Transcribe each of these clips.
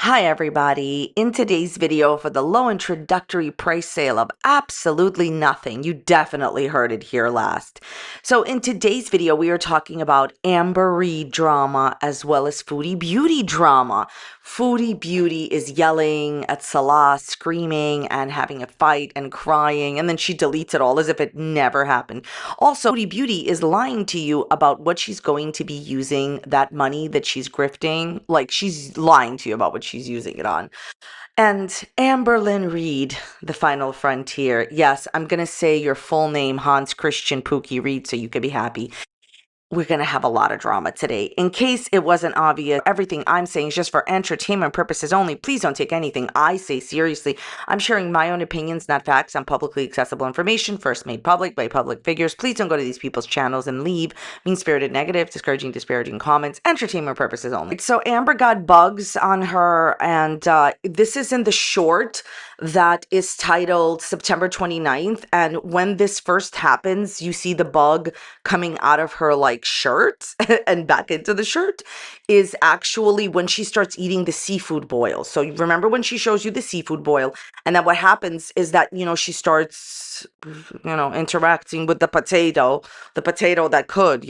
Hi everybody. In today's video for the low introductory price sale of absolutely nothing, you definitely heard it here last. So in today's video we are talking about Amber Reid drama as well as Foodie Beauty drama. Foodie Beauty is yelling at Salah, screaming and having a fight and crying, and then she deletes it all as if it never happened. Also, Foodie Beauty is lying to you about what she's going to be using that money that she's grifting. Like, she's lying to you about what she's using it on. And Amberlynn Reid, the final frontier. Yes, I'm going to say your full name, Hans Christian Pookie Reid, so you can be happy. We're going to have a lot of drama today. In case it wasn't obvious, everything I'm saying is just for entertainment purposes only. Please don't take anything I say seriously. I'm sharing my own opinions, not facts, on publicly accessible information, first made public by public figures. Please don't go to these people's channels and leave mean-spirited, negative, discouraging, disparaging comments. Entertainment purposes only. So Amber got bugs on her, and this is in the short that is titled September 29th. And when this first happens, you see the bug coming out of her shirt and back into the shirt is actually when she starts eating the seafood boil. So you remember when she shows you the seafood boil, and then what happens is that, she starts, interacting with the potato that could,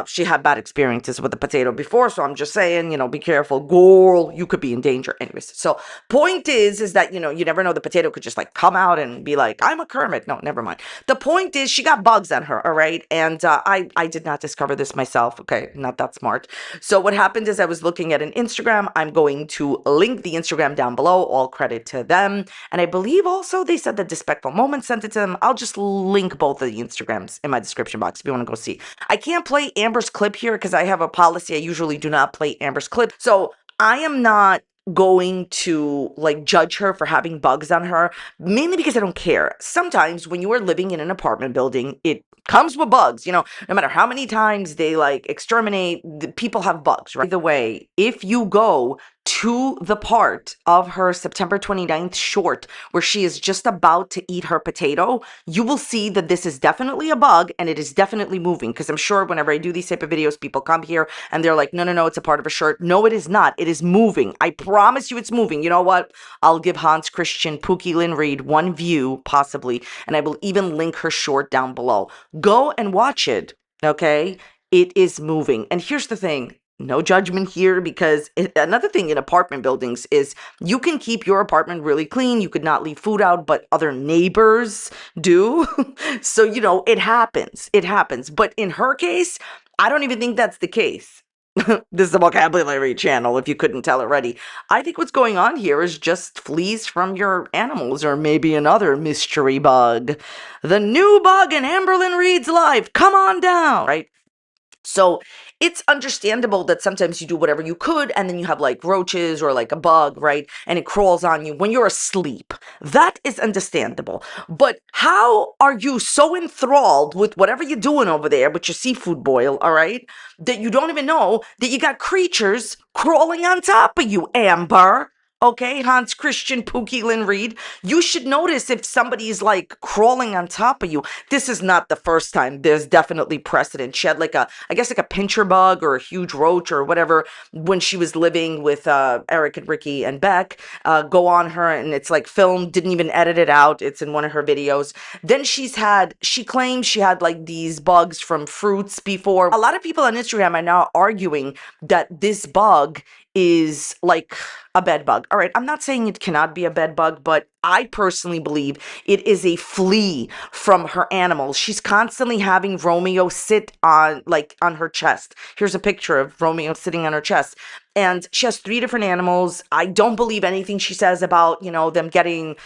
she had bad experiences with the potato before. So I'm just saying, be careful, girl, you could be in danger. Anyways, so point is that, you never know, the potato could just come out and be like, I'm a Kermit. No, never mind. The point is she got bugs on her. All right. And I did not discover this myself. Okay. Not that smart. So what happened is I was looking at an Instagram. I'm going to link the Instagram down below. All credit to them. And I believe also they said that Despectful Moments sent it to them. I'll just link both of the Instagrams in my description box if you want to go see. I can't play Amber's clip here because I have a policy. I usually do not play Amber's clip. So I am not going to judge her for having bugs on her, mainly because I don't care. Sometimes when you are living in an apartment building, it comes with bugs. No matter how many times they exterminate, people have bugs, right? By the way, if you go to the part of her September 29th short where she is just about to eat her potato, you will see that this is definitely a bug and it is definitely moving, because I'm sure whenever I do these type of videos, people come here and they're like, no, it's a part of a shirt. No, it is not. It is moving. I promise you it's moving. You know what? I'll give Hans Christian Pookie Lynn Reid one view, possibly, and I will even link her short down below. Go and watch it, okay? It is moving. And here's the thing. No judgment here, because another thing in apartment buildings is you can keep your apartment really clean. You could not leave food out, but other neighbors do. So, it happens. It happens. But in her case, I don't even think that's the case. This is a vocabulary channel, if you couldn't tell already. I think what's going on here is just fleas from your animals, or maybe another mystery bug. The new bug in Amberlynn Reid's life. Come on down, right? So it's understandable that sometimes you do whatever you could and then you have roaches or a bug, right? And it crawls on you when you're asleep. That is understandable. But how are you so enthralled with whatever you're doing over there with your seafood boil, all right, that you don't even know that you got creatures crawling on top of you, Amber? Okay, Hans Christian Pookie Lynn Reid, you should notice if somebody is crawling on top of you. This is not the first time. There's definitely precedent. She had I guess a pincher bug or a huge roach or whatever when she was living with Eric and Ricky and Beck. Go on her, and it's filmed, didn't even edit it out. It's in one of her videos. Then she claims she had these bugs from fruits before. A lot of people on Instagram are now arguing that this bug is a bed bug. All right, I'm not saying it cannot be a bed bug, but I personally believe it is a flea from her animals. She's constantly having Romeo sit on her chest. Here's a picture of Romeo sitting on her chest. And she has 3 different animals. I don't believe anything she says about, them getting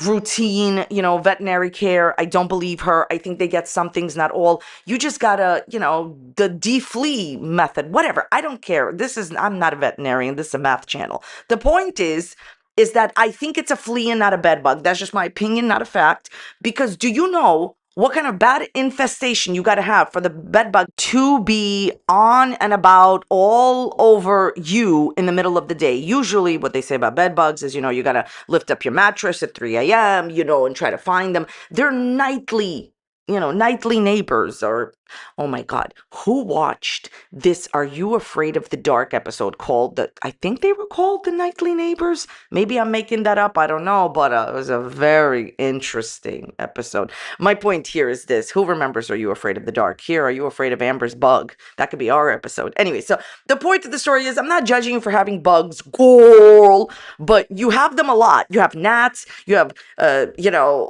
routine, veterinary care. I don't believe her. I think they get some things, not all. You just gotta, the deflea method, whatever. I don't care. I'm not a veterinarian. This is a math channel. The point is that I think it's a flea and not a bed bug. That's just my opinion, not a fact. Because do you know what kind of bad infestation you got to have for the bed bug to be on and about all over you in the middle of the day? Usually what they say about bed bugs is, you got to lift up your mattress at 3 a.m., and try to find them. They're nightly neighbors, or Oh my God. Who watched this Are You Afraid of the Dark episode called I think they were called The Nightly Neighbors? Maybe I'm making that up. I don't know, but it was a very interesting episode. My point here is this. Who remembers Are You Afraid of the Dark? Here, Are You Afraid of Amber's bug? That could be our episode. Anyway, so the point of the story is I'm not judging you for having bugs, girl, but you have them a lot. You have gnats, you have,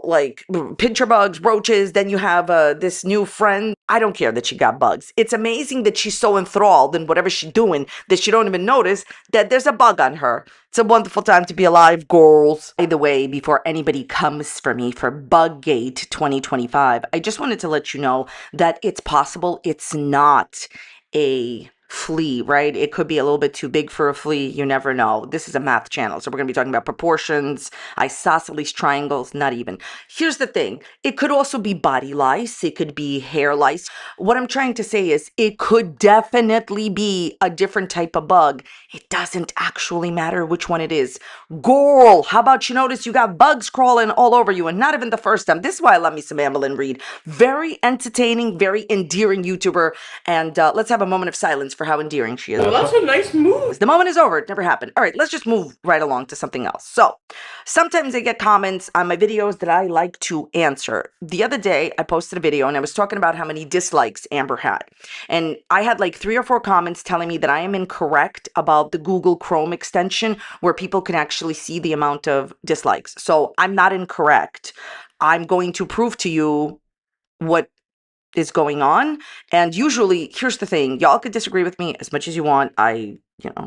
like pincher bugs, roaches, then you have this new friend. I don't care that she got bugs. It's amazing that she's so enthralled in whatever she's doing that she don't even notice that there's a bug on her. It's a wonderful time to be alive, girls. By the way, before anybody comes for me for Buggate 2025, I just wanted to let you know that it's possible it's not a flea, right? It could be a little bit too big for a flea. You never know. This is a math channel, so we're going to be talking about proportions, isosceles triangles, not even. Here's the thing. It could also be body lice. It could be hair lice. What I'm trying to say is it could definitely be a different type of bug. It doesn't actually matter which one it is. Girl, how about you notice you got bugs crawling all over you and not even the first time. This is why I love me some Amberlynn Reid. Very entertaining, very endearing YouTuber. And let's have a moment of silence for how endearing she is. Well, that's a nice move. The moment is over. It never happened. All right, let's just move right along to something else. So sometimes I get comments on my videos that I like to answer. The other day, I posted a video and I was talking about how many dislikes Amber had. And I had like 3 or 4 comments telling me that I am incorrect about the Google Chrome extension where people can actually see the amount of dislikes. So I'm not incorrect. I'm going to prove to you what is going on. And usually, here's the thing, y'all could disagree with me as much as you want. I'm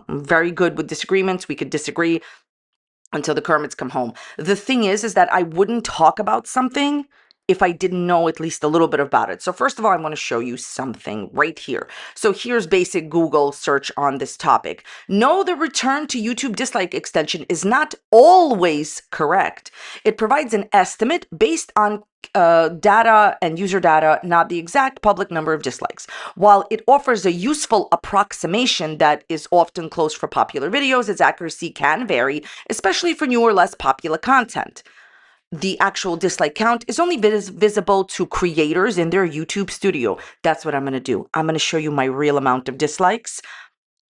very good with disagreements. We could disagree until the Kermits come home. The thing is that I wouldn't talk about something if I didn't know at least a little bit about it. So first of all, I want to show you something right here. So here's basic Google search on this topic. No, the return to YouTube dislike extension is not always correct. It provides an estimate based on data and user data, not the exact public number of dislikes. While it offers a useful approximation that is often close for popular videos, its accuracy can vary, especially for newer, less popular content. The actual dislike count is only visible to creators in their YouTube studio. That's what I'm going to do. I'm going to show you my real amount of dislikes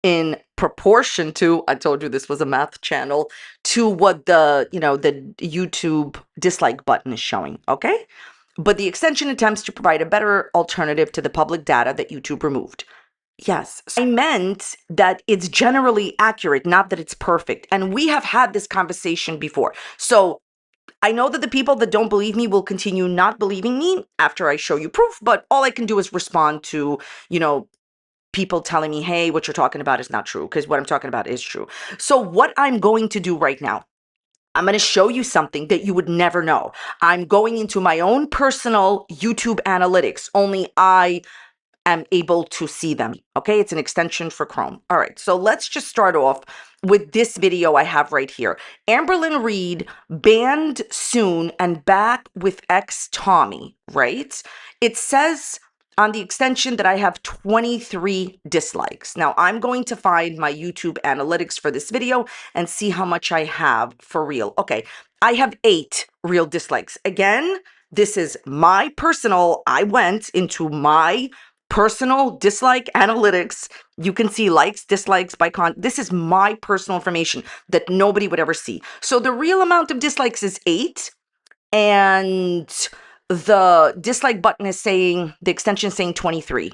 in proportion to, I told you this was a math channel, to what the YouTube dislike button is showing, okay? But the extension attempts to provide a better alternative to the public data that YouTube removed. Yes, I meant that it's generally accurate, not that it's perfect. And we have had this conversation before. So I know that the people that don't believe me will continue not believing me after I show you proof, but all I can do is respond to, people telling me, hey, what you're talking about is not true, because what I'm talking about is true. So what I'm going to do right now, I'm going to show you something that you would never know. I'm going into my own personal YouTube analytics. Only I am able to see them. Okay, it's an extension for Chrome. All right, so let's just start off with this video I have right here. Amberlynn Reid banned soon and back with ex Tommy, right? It says on the extension that I have 23 dislikes. Now I'm going to find my YouTube analytics for this video and see how much I have for real. Okay, I have 8 real dislikes. Again, this is my personal, I went into my personal dislike analytics. You can see likes, dislikes by this is my personal information that nobody would ever see. So the real amount of dislikes is 8, and the dislike button is saying, the extension is saying 23.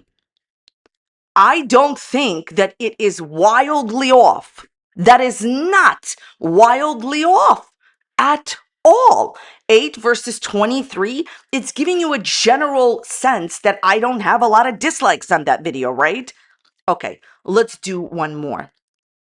I don't think that it is wildly off. That is not wildly off at all. 8 versus 23, it's giving you a general sense that I don't have a lot of dislikes on that video, right? Okay, let's do one more.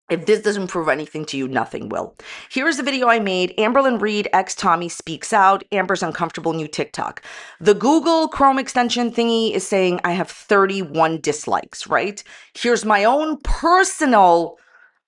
If this doesn't prove anything to you, nothing will. Here's a video I made. Amberlynn Reid, ex Tommy speaks out. Amber's uncomfortable new TikTok. The Google Chrome extension thingy is saying I have 31 dislikes, right? Here's my own personal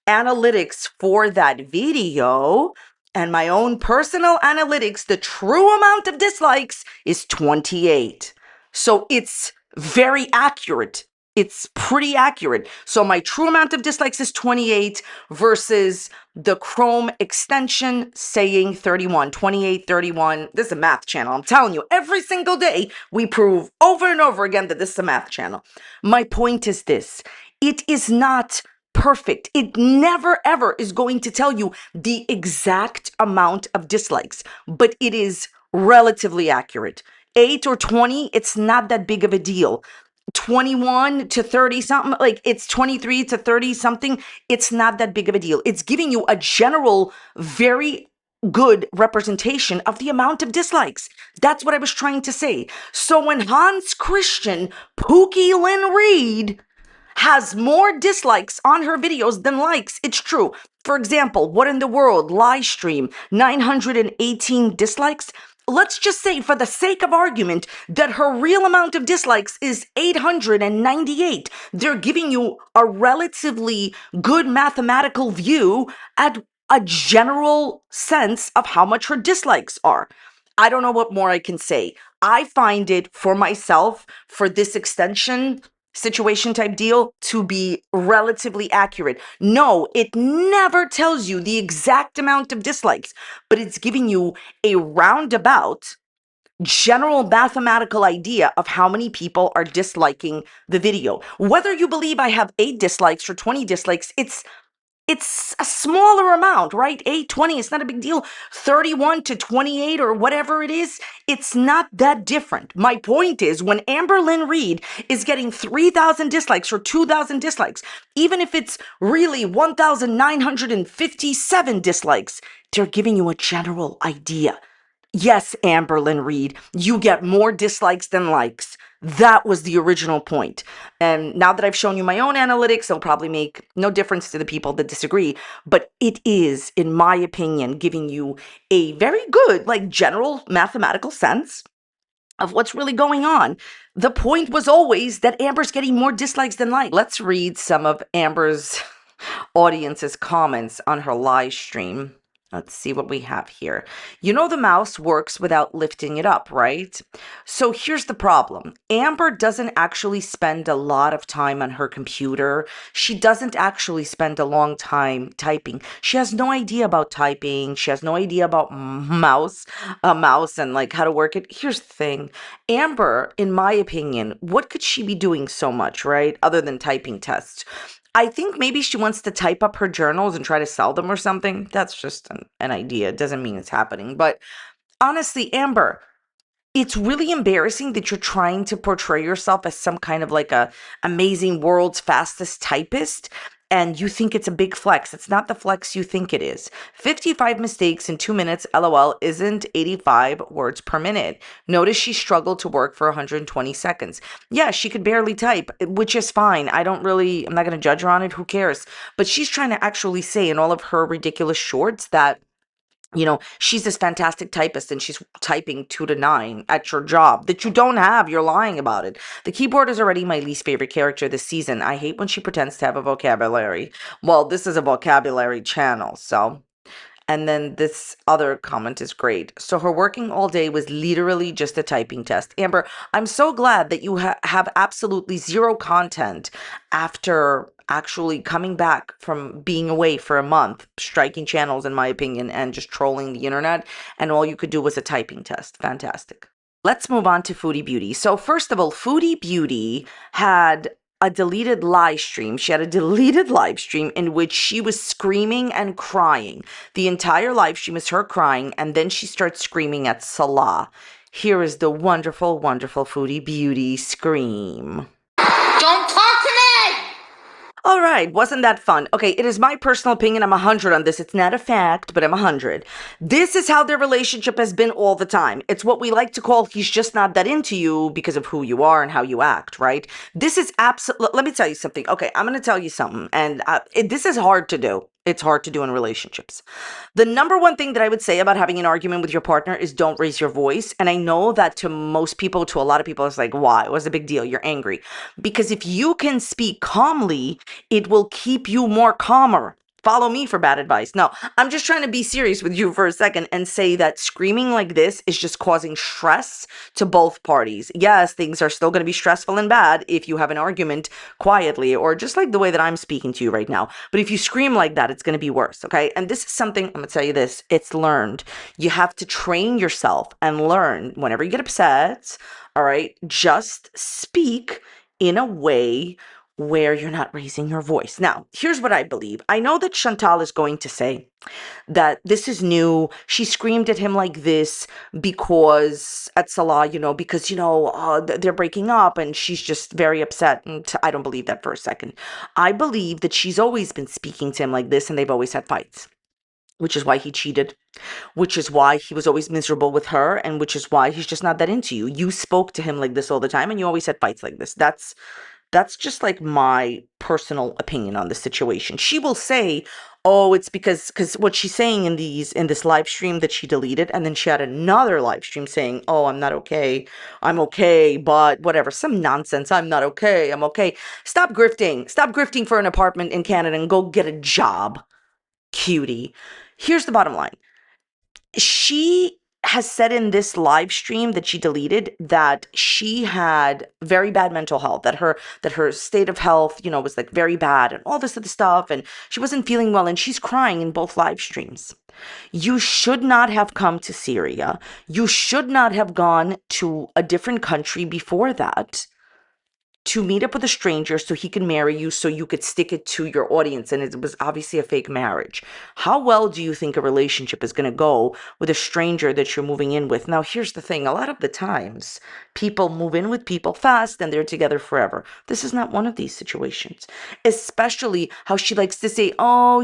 analytics for that video. And my own personal analytics, the true amount of dislikes is 28. So it's very accurate. It's pretty accurate. So my true amount of dislikes is 28 versus the Chrome extension saying 31, 28, 31. This is a math channel. I'm telling you, every single day we prove over and over again that this is a math channel. My point is this. It is not perfect. It never ever is going to tell you the exact amount of dislikes, but it is relatively accurate. 8 or 20, it's not that big of a deal. 21 to 30 something, like it's 23 to 30 something, it's not that big of a deal. It's giving you a general, very good representation of the amount of dislikes. That's what I was trying to say. So when Hans Christian Pookie Lynn Reid has more dislikes on her videos than likes, it's true. For example, What in the World live stream, 918 dislikes. Let's just say, for the sake of argument, that her real amount of dislikes is 898. They're giving you a relatively good mathematical view at a general sense of how much her dislikes are. I don't know what more I can say. I find it for myself, for this extension situation type deal, to be relatively accurate. No, it never tells you the exact amount of dislikes, but it's giving you a roundabout general mathematical idea of how many people are disliking the video. Whether you believe I have 8 dislikes or 20 dislikes, it's a smaller amount, right? 8, 20, it's not a big deal. 31 to 28 or whatever it is, it's not that different. My point is, when Amberlynn Reid is getting 3,000 dislikes or 2,000 dislikes, even if it's really 1,957 dislikes, they're giving you a general idea. Yes, Amberlynn Reid, you get more dislikes than likes. That was the original point. And now that I've shown you my own analytics, it'll probably make no difference to the people that disagree. But it is, in my opinion, giving you a very good, like, general mathematical sense of what's really going on. The point was always that Amber's getting more dislikes than likes. Let's read some of Amber's audience's comments on her live stream. Let's see what we have here. You know the mouse works without lifting it up, right? So here's the problem. Amber doesn't actually spend a lot of time on her computer. She doesn't actually spend a long time typing. She has no idea about typing. She has no idea about a mouse and like how to work it. Here's the thing. Amber, in my opinion, what could she be doing so much, right? Other than typing tests. I think maybe she wants to type up her journals and try to sell them or something. That's just an idea. It doesn't mean it's happening. But honestly, Amber, it's really embarrassing that you're trying to portray yourself as some kind of like a amazing world's fastest typist, and you think it's a big flex. It's not the flex you think it is. 55 mistakes in 2 minutes, LOL, isn't 85 words per minute. Notice she struggled to work for 120 seconds. Yeah, she could barely type, which is fine. I'm not going to judge her on it. Who cares? But she's trying to actually say in all of her ridiculous shorts that, you know, she's this fantastic typist and she's typing 2 to 9 at your job that you don't have. You're lying about it. The keyboard is already my least favorite character this season. I hate when she pretends to have a vocabulary. Well, this is a vocabulary channel, so. And then this other comment is great. So her working all day was literally just a typing test. Amber, I'm so glad that you have absolutely zero content after actually coming back from being away for a month, striking channels, in my opinion, and just trolling the internet. And all you could do was a typing test. Fantastic. Let's move on to Foodie Beauty. So first of all, Foodie Beauty had a deleted live stream. She had a deleted live stream in which she was screaming and crying. The entire live stream is her crying, and then she starts screaming at Salah. Here is the wonderful, wonderful Foodie Beauty scream. Don't talk to me! All right, wasn't that fun? Okay, it is my personal opinion. I'm 100 on this. It's not a fact, but I'm 100. This is how their relationship has been all the time. It's what we like to call he's just not that into you because of who you are and how you act, right? This is absolute. Let me tell you something. Okay, I'm going to tell you something. And this is hard to do. It's hard to do in relationships. The number one thing that I would say about having an argument with your partner is don't raise your voice. And I know that to most people, to a lot of people, it's like, why? What's the big deal? You're angry. Because if you can speak calmly, it will keep you more calmer. follow me for bad advice. No, I'm just trying to be serious with you for a second and say that screaming like this is just causing stress to both parties. Yes, things are still going to be stressful and bad if you have an argument quietly or just like the way that I'm speaking to you right now. But if you scream like that, it's going to be worse, okay? And this is something, I'm going to tell you this, it's learned. You have to train yourself and learn whenever you get upset, all right, just speak in a way where you're not raising your voice. Now, here's what I believe. I know that Chantal is going to say that this is new. She screamed at him like this because at Salah, because, they're breaking up and she's just very upset. And I don't believe that for a second. I believe that she's always been speaking to him like this and they've always had fights, which is why he cheated, which is why he was always miserable with her, and which is why he's just not that into you. You spoke to him like this all the time and you always had fights like this. That's just like my personal opinion on the situation. She will say, "Oh, it's because what she's saying in this live stream that she deleted, and then she had another live stream saying, "Oh, I'm not okay. I'm okay, but whatever, some nonsense. I'm not okay. I'm okay." Stop grifting. Stop grifting for an apartment in Canada and go get a job, cutie. Here's the bottom line. She has said in this live stream that she deleted that she had very bad mental health, that her state of health, was like very bad and all this other stuff, and she wasn't feeling well, and she's crying in both live streams. You should not have come to Syria. You should not have gone to a different country before that to meet up with a stranger so he can marry you, so you could stick it to your audience, and it was obviously a fake marriage. How well do you think a relationship is going to go with a stranger that you're moving in with? Now, here's the thing. A lot of the times, people move in with people fast and they're together forever. This is not one of these situations. Especially how she likes to say, "Oh,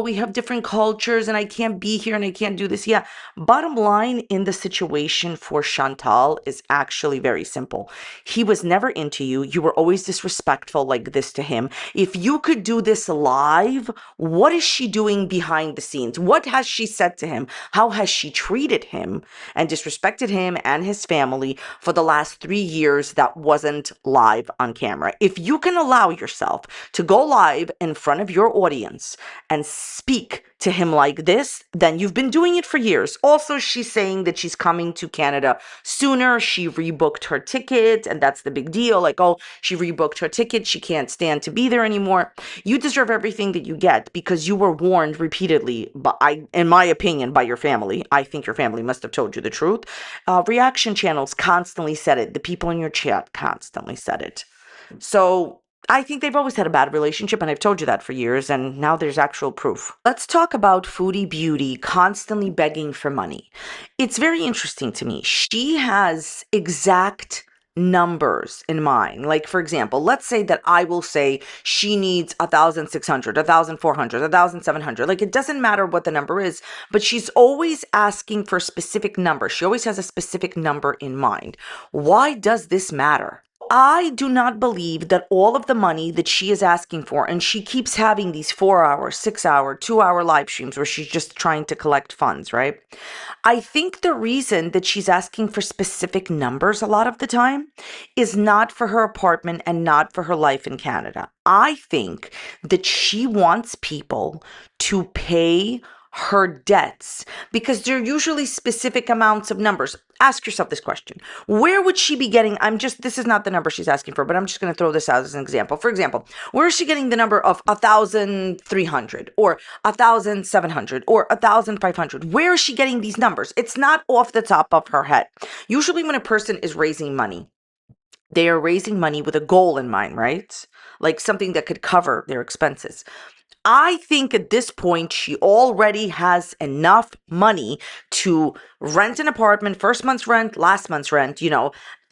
we have different cultures and I can't be here and I can't do this." Yeah, bottom line in the situation for Chantal is actually very simple. He was never into you. You were always disrespectful like this to him. If you could do this live, what is she doing behind the scenes? What has she said to him? How has she treated him and disrespected him and his family for the last 3 years that wasn't live on camera? If you can allow yourself to go live in front of your audience and speak to him like this, then you've been doing it for years. Also, she's saying that she's coming to Canada sooner. She rebooked her ticket, and that's the big deal. Like, oh, she rebooked her ticket. She can't stand to be there anymore. You deserve everything that you get because you were warned repeatedly, in my opinion, by your family. I think your family must have told you the truth. Reaction channels constantly said it. The people in your chat constantly said it. So I think they've always had a bad relationship, and I've told you that for years, and now there's actual proof. Let's talk about Foodie Beauty constantly begging for money. It's very interesting to me. She has exact numbers in mind. Like, for example, let's say that I will say she needs 1,600, 1,400, 1,700. Like, it doesn't matter what the number is, but she's always asking for a specific number. She always has a specific number in mind. Why does this matter? I do not believe that all of the money that she is asking for, and she keeps having these 4 hour, 6 hour, 2 hour live streams where she's just trying to collect funds, right? I think the reason that she's asking for specific numbers a lot of the time is not for her apartment and not for her life in Canada. I think that she wants people to pay her debts because they're usually specific amounts of numbers. Ask yourself this question. Where would she be getting, this is not the number she's asking for, but I'm just going to throw this out as an example. For example, where is she getting the number of 1,300 or 1,700 or 1,500? Where is she getting these numbers? It's not off the top of her head. Usually when a person is raising money, they are raising money with a goal in mind, right? Like something that could cover their expenses. I think at this point, she already has enough money to rent an apartment, first month's rent, last month's rent,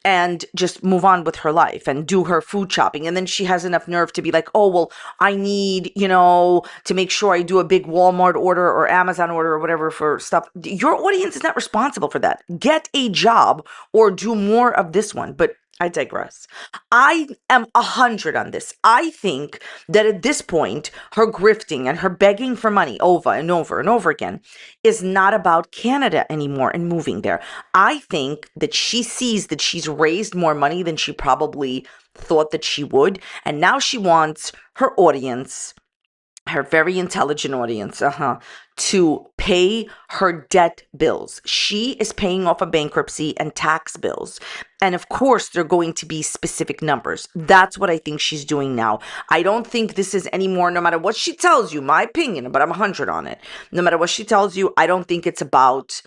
and just move on with her life and do her food shopping. And then she has enough nerve to be like, "Oh, well, I need, to make sure I do a big Walmart order or Amazon order or whatever for stuff." Your audience is not responsible for that. Get a job or do more of this one. But I digress. I am 100 on this. I think that at this point, her grifting and her begging for money over and over and over again is not about Canada anymore and moving there. I think that she sees that she's raised more money than she probably thought that she would. And now she wants her audience her very intelligent audience, to pay her debt bills. She is paying off a bankruptcy and tax bills. And of course, they're going to be specific numbers. That's what I think she's doing now. I don't think this is anymore, no matter what she tells you, my opinion, but I'm 100 on it. No matter what she tells you, I don't think it's about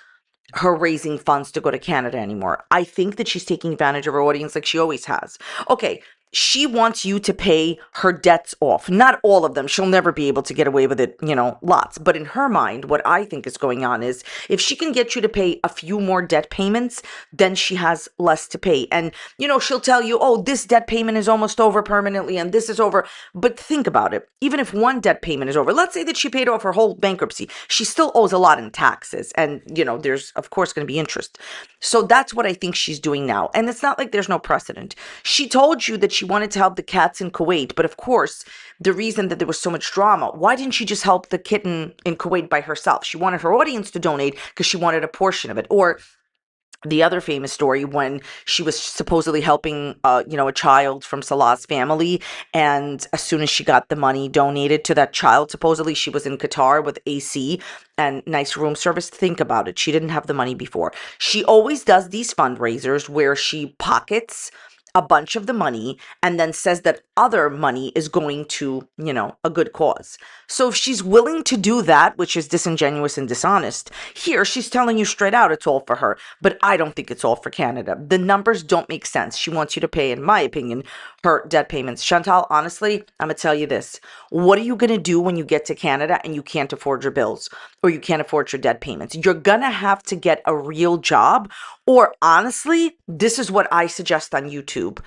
her raising funds to go to Canada anymore. I think that she's taking advantage of her audience like she always has. Okay, she wants you to pay her debts off. Not all of them. She'll never be able to get away with it, lots. But in her mind, what I think is going on is if she can get you to pay a few more debt payments, then she has less to pay. And, she'll tell you, oh, this debt payment is almost over permanently and this is over. But think about it. Even if one debt payment is over, let's say that she paid off her whole bankruptcy, she still owes a lot in taxes. And, there's, of course, going to be interest. So that's what I think she's doing now. And it's not like there's no precedent. She told you that she wanted to help the cats in Kuwait. But of course, the reason that there was so much drama, why didn't she just help the kitten in Kuwait by herself? She wanted her audience to donate because she wanted a portion of it. Or the other famous story when she was supposedly helping, a child from Salah's family. And as soon as she got the money donated to that child, supposedly she was in Qatar with AC and nice room service. Think about it. She didn't have the money before. She always does these fundraisers where she pockets a bunch of the money and then says that other money is going to, a good cause. So if she's willing to do that, which is disingenuous and dishonest, here she's telling you straight out it's all for her. But I don't think it's all for Canada. The numbers don't make sense. She wants you to pay, in my opinion, her debt payments. Chantal, honestly, I'm going to tell you this. What are you going to do when you get to Canada and you can't afford your bills or you can't afford your debt payments? You're going to have to get a real job. Or honestly, this is what I suggest on YouTube.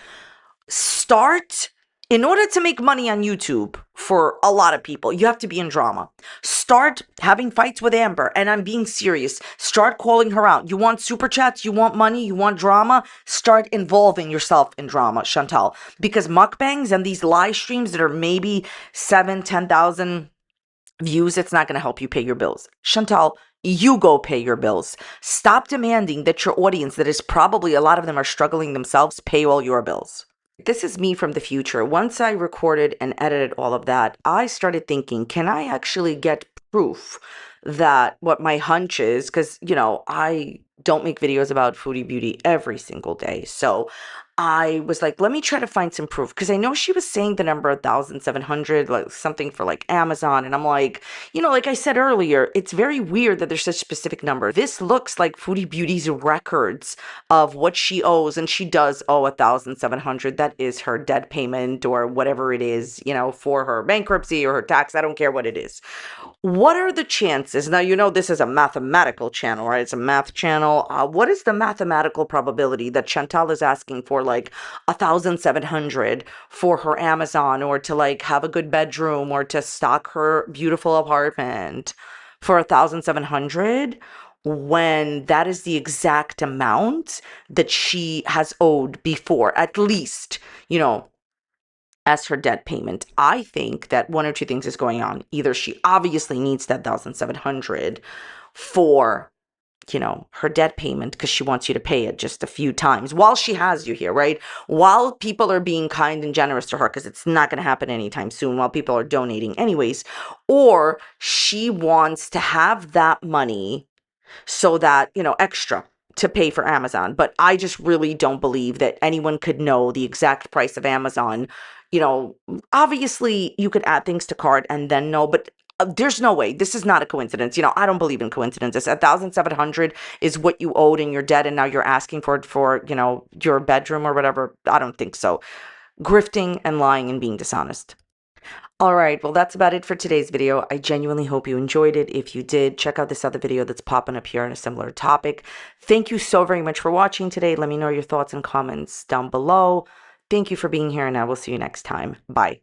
In order to make money on YouTube for a lot of people, you have to be in drama. Start having fights with Amber, and I'm being serious. Start calling her out. You want super chats, you want money, you want drama? Start involving yourself in drama, Chantal. Because mukbangs and these live streams that are maybe 7,000, 10,000 views, it's not going to help you pay your bills. Chantal, you go pay your bills. Stop demanding that your audience, that is probably a lot of them are struggling themselves, pay all your bills. This is me from the future. Once I recorded and edited all of that, I started thinking, can I actually get proof that what my hunch is? Because, I don't make videos about foodie beauty every single day. So I was like, let me try to find some proof, because I know she was saying the number 1,700, like something for like Amazon. And I'm like, like I said earlier, it's very weird that there's such a specific number. This looks like Foodie Beauty's records of what she owes, and she does owe 1,700. That is her debt payment or whatever it is, for her bankruptcy or her tax. I don't care what it is. What are the chances? Now, this is a mathematical channel, right? It's a math channel. What is the mathematical probability that Chantal is asking for like 1,700 for her Amazon, or to like have a good bedroom, or to stock her beautiful apartment for 1,700, when that is the exact amount that she has owed before, at least, as her debt payment? I think that one or two things is going on. Either she obviously needs that 1,700 for, her debt payment, because she wants you to pay it just a few times while she has you here, right? While people are being kind and generous to her, because it's not going to happen anytime soon, while people are donating anyways. Or she wants to have that money so that, extra to pay for Amazon. But I just really don't believe that anyone could know the exact price of Amazon. Obviously you could add things to cart and then know, but there's no way. This is not a coincidence. I don't believe in coincidences. 1,700 is what you owed in your debt, and now you're asking for it for, your bedroom or whatever. I don't think so. Grifting and lying and being dishonest. All right, well, that's about it for today's video. I genuinely hope you enjoyed it. If you did, check out this other video that's popping up here on a similar topic. Thank you so very much for watching today. Let me know your thoughts and comments down below. Thank you for being here, and I will see you next time. Bye.